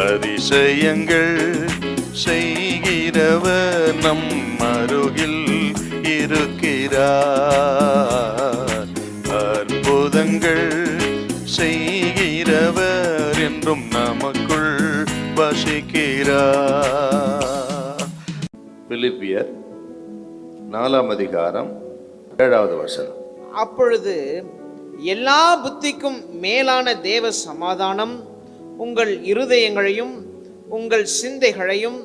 அதிசயங்கள் செய்கிறவர் நம் அருகில் இருக்கிறார். அற்புதங்கள் செய்கிறவர் என்றும் நமக்குள் வசிக்கிறார். பிலிப்பியர் 4ஆம் அதிகாரம் 7வது வசனம். அப்பொழுது எல்லா புத்திக்கும் மேலான தேவ சமாதானம் உங்கள் இருதயங்களையும் உங்கள் சிந்தைகளையும்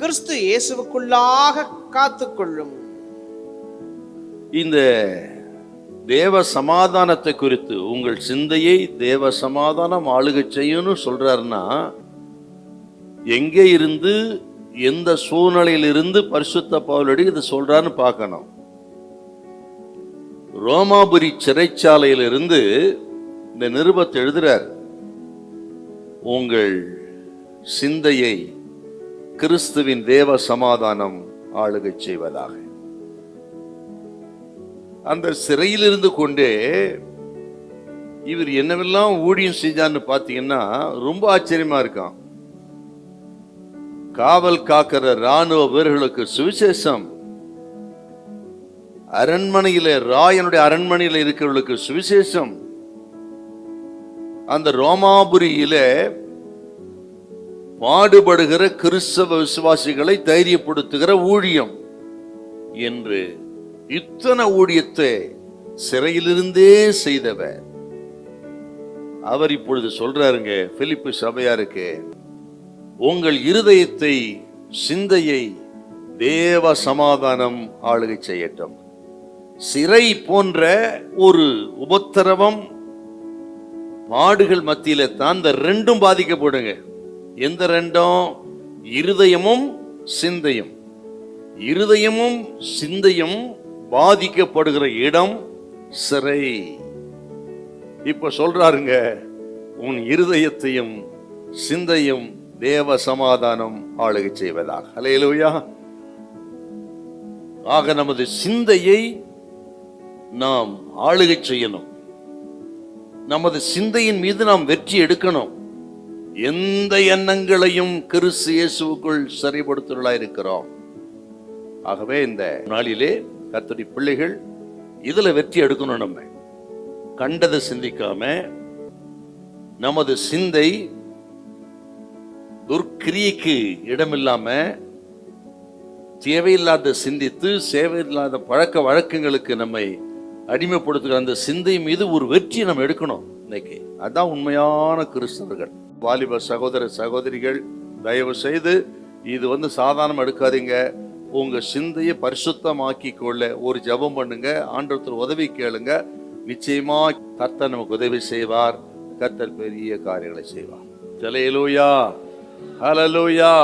கிறிஸ்து இயேசுவுக்குள்ளாக காத்துக்கொள்ளும். இந்த தேவ சமாதானத்தை குறித்து உங்கள் சிந்தையை தேவ சமாதானம் ஆளுகை செய்யணும்னு சொல்றாருன்னா, எங்கே இருந்து எந்த சூழ்நிலையிலிருந்து பரிசுத்த பவுலடி இது சொல்றாருன்னு பார்க்கணும். ரோமாபுரி சிறைச்சாலையிலிருந்து இந்த நிருபத்தை எழுதுறார். உங்கள் சிந்தையை கிறிஸ்துவின் தேவ சமாதானம் ஆளுகை செய்வதாக. அந்த சிறையிலிருந்து கொண்டே இவர் என்னவெல்லாம் ஊழியம் செஞ்சான்னு பார்த்தீங்கன்னா ரொம்ப ஆச்சரியமா இருக்கான். காவல் காக்கிற ராணுவ வீரர்களுக்கு சுவிசேஷம், அரண்மனையில ராயனுடைய அரண்மனையில் இருக்கிறவர்களுக்கு சுவிசேஷம், அந்த ரோமாபுரியில பாடுபடுகிற கிறிஸ்தவ விசுவாசிகளை தைரியப்படுத்துகிற ஊழியம் என்று இத்தனை ஊழியத்தை சிறையிலிருந்தே செய்தவர் அவர் இப்பொழுது சொல்றாருங்க பிலிப்பு சபையாருக்கு, உங்கள் இருதயத்தை சிந்தையை தேவ சமாதானம் ஆளுகை செய்யட்டும். சிறை போன்ற ஒரு உபத்திரவம் பாடுகள் மத்தியில தான் இந்த ரெண்டும் பாதிக்கப்படுங்க. எந்த ரெண்டும்? இருதயமும் சிந்தையும். இருதயமும் சிந்தையும் பாதிக்கப்படுகிற இடம் சிறை. இப்ப சொல்றாருங்க, உன் இருதயத்தையும் சிந்தையும் தேவ சமாதானம் ஆளுகை செய்வதாக. அல்லேலூயா. ஆக நமது சிந்தையை நாம் ஆளுகை செய்யணும். நமது சிந்தையின் மீது நாம் வெற்றி எடுக்கணும். எந்த எண்ணங்களையும் கிறிஸ்து இயேசுவுக்குள் சரிபடுத்துவர்களாய் இருக்கிறோம். ஆகவே இந்த நாளிலே கர்த்தருடைய பிள்ளைகள் இதுல வெற்றி எடுக்கணும். நம்ம கண்டதை சிந்திக்காம நமது சிந்தை துர்க்கிரியைக்கு இடமில்லாம தேவையில்லாத சிந்தித்து சேவையில்லாத பழக்க வழக்கங்களுக்கு நம்மை அடிமைப்படுத்துகிற அந்த சிந்தை மீது ஒரு வெற்றியை நம்ம எடுக்கணும். இன்னைக்கு அதான் உண்மையான கிறிஸ்தவர்கள். வாலிப சகோதர சகோதரிகள், தயவு செய்து இது சாதாரணம் எடுக்காதீங்க. உங்க சிந்தையை பரிசுத்தமாக்கி கொள்ள ஒரு ஜெபம் பண்ணுங்க. ஆண்டவருக்கு உதவி கேளுங்க. நிச்சயமா கர்த்தர் நமக்கு உதவி செய்வார். கர்த்தர் பெரிய காரியங்களை செய்வார். ஹல்லேலூயா, ஹல்லேலூயா.